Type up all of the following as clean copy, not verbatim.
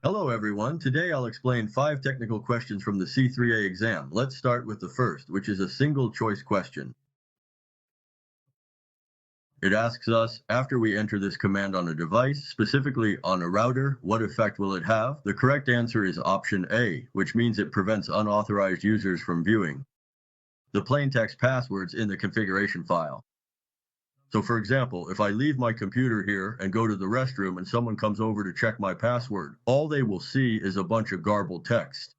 Hello everyone, today I'll explain 5 technical questions from the C3A exam. Let's start with the first, which is a single choice question. It asks us, after we enter this command on a device, specifically on a router, what effect will it have? The correct answer is option A, which means it prevents unauthorized users from viewing the plain text passwords in the configuration file. So for example, if I leave my computer here and go to the restroom and someone comes over to check my password, all they will see is a bunch of garbled text.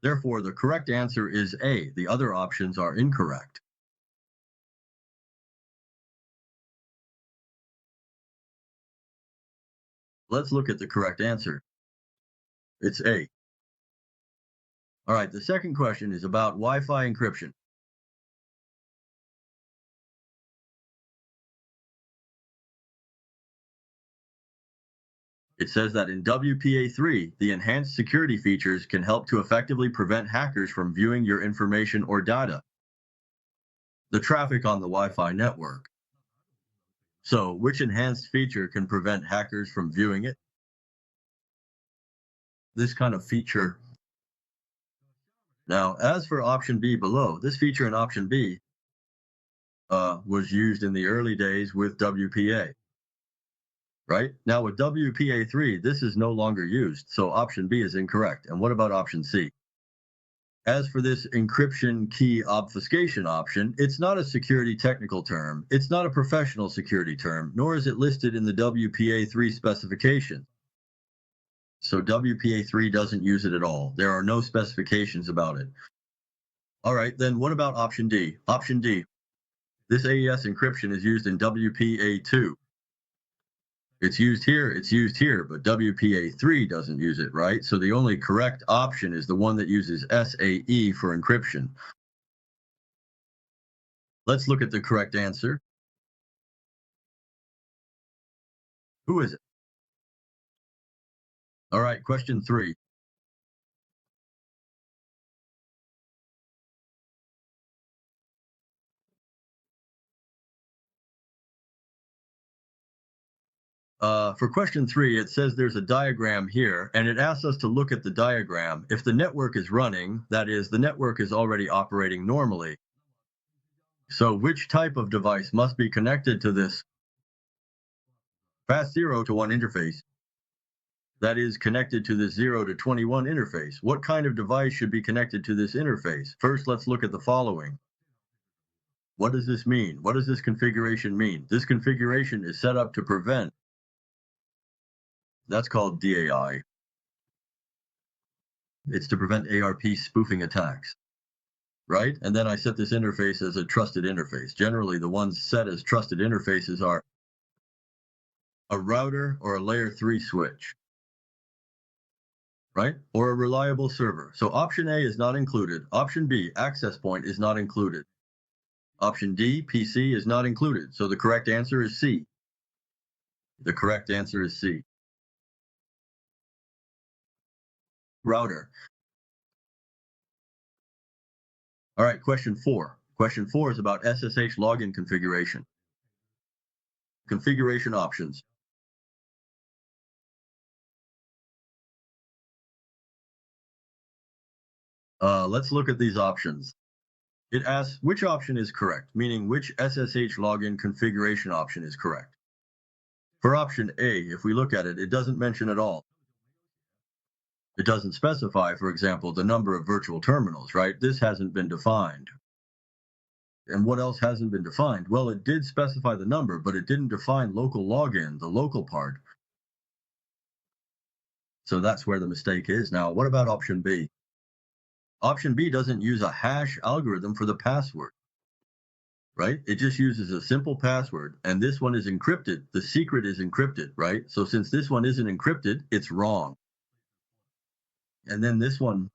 Therefore, the correct answer is A. The other options are incorrect. Let's look at the correct answer. It's A. All right, the second question is about Wi-Fi encryption. It says that in WPA3, the enhanced security features can help to effectively prevent hackers from viewing your information or data, the traffic on the Wi-Fi network. So, which enhanced feature can prevent hackers from viewing it? This kind of feature. Now, as for option B below, this feature in option B was used in the early days with WPA. Right? Now with WPA3, this is no longer used, so option B is incorrect. And what about option C? As for this encryption key obfuscation option, it's not a security technical term, it's not a professional security term, nor is it listed in the WPA3 specification. So WPA3 doesn't use it at all. There are no specifications about it. All right, then what about option D? Option D. This AES encryption is used in WPA2. It's used here, but WPA3 doesn't use it, right? So the only correct option is the one that uses SAE for encryption. Let's look at the correct answer. Who is it? All right, question 3. For question 3, it says there's a diagram here, and it asks us to look at the diagram. If the network is running, that is, the network is already operating normally. So which type of device must be connected to this fast 0 to 1 interface? That is connected to this 0 to 21 interface. What kind of device should be connected to this interface? First, let's look at the following. What does this mean? What does this configuration mean? This configuration is set up to prevent. That's called DAI. It's to prevent ARP spoofing attacks, right? And then I set this interface as a trusted interface. Generally, the ones set as trusted interfaces are a router or a layer 3 switch, right? Or a reliable server. So option A is not included. Option B, access point, is not included. Option D, PC, is not included. So the correct answer is C. The correct answer is C. Router. All right, question 4. Question 4 is about SSH login configuration. Configuration options. Let's look at these options. It asks which option is correct, meaning which SSH login configuration option is correct. For option A, if we look at it, it doesn't mention at all. It doesn't specify, for example, the number of virtual terminals, right? This hasn't been defined. And what else hasn't been defined? Well, it did specify the number, but it didn't define local login, the local part. So that's where the mistake is. Now, what about option B? Option B doesn't use a hash algorithm for the password, right? It just uses a simple password, and this one is encrypted. The secret is encrypted, right? So since this one isn't encrypted, it's wrong. And then this one,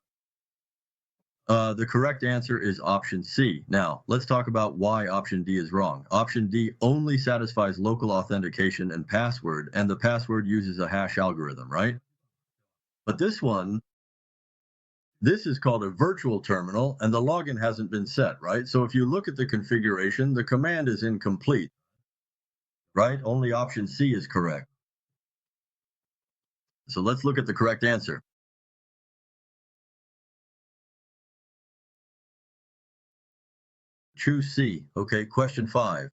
the correct answer is option C. Now, let's talk about why option D is wrong. Option D only satisfies local authentication and password, and the password uses a hash algorithm, right? But this one, this is called a virtual terminal, and the login hasn't been set, right? So if you look at the configuration, the command is incomplete, right? Only option C is correct. So let's look at the correct answer. Choose C. Okay, question 5.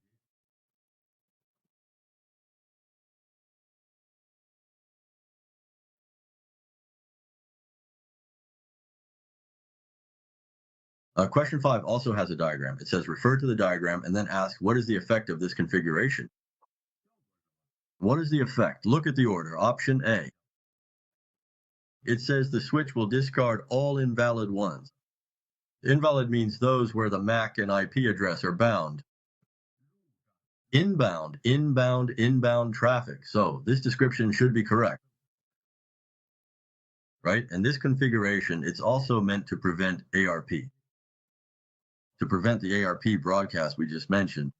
Question 5 also has a diagram. It says refer to the diagram and then ask what is the effect of this configuration? What is the effect? Look at the order. Option A. It says the switch will discard all invalid ones. Invalid means those where the MAC and IP address are bound. Inbound traffic. So this description should be correct, right? And this configuration, it's also meant to prevent ARP, to prevent the ARP broadcast we just mentioned.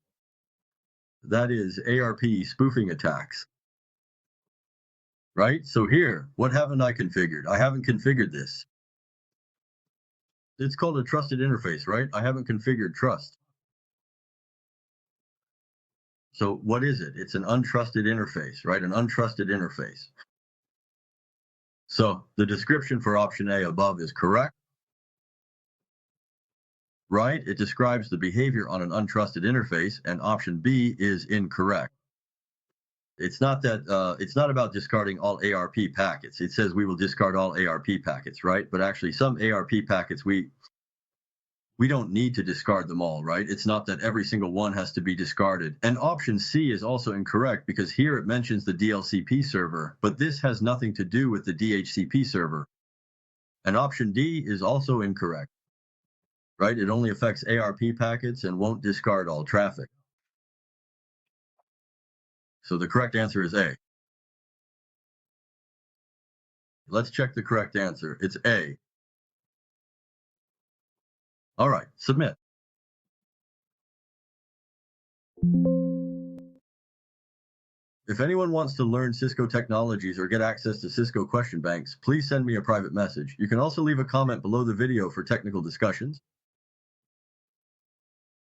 That is ARP spoofing attacks, right? So here, what haven't I configured? I haven't configured this. It's called a trusted interface, right? I haven't configured trust. So what is it? It's an untrusted interface, right? An untrusted interface. So the description for option A above is correct, right? It describes the behavior on an untrusted interface, and option B is incorrect. It's not that it's not about discarding all ARP packets. It says we will discard all ARP packets, right? But actually, some ARP packets we don't need to discard them all, right? It's not that every single one has to be discarded. And option C is also incorrect because here it mentions the DLCP server, but this has nothing to do with the DHCP server. And option D is also incorrect, right? It only affects ARP packets and won't discard all traffic. So the correct answer is A. Let's check the correct answer. It's A. All right, submit. If anyone wants to learn Cisco technologies or get access to Cisco question banks, please send me a private message. You can also leave a comment below the video for technical discussions.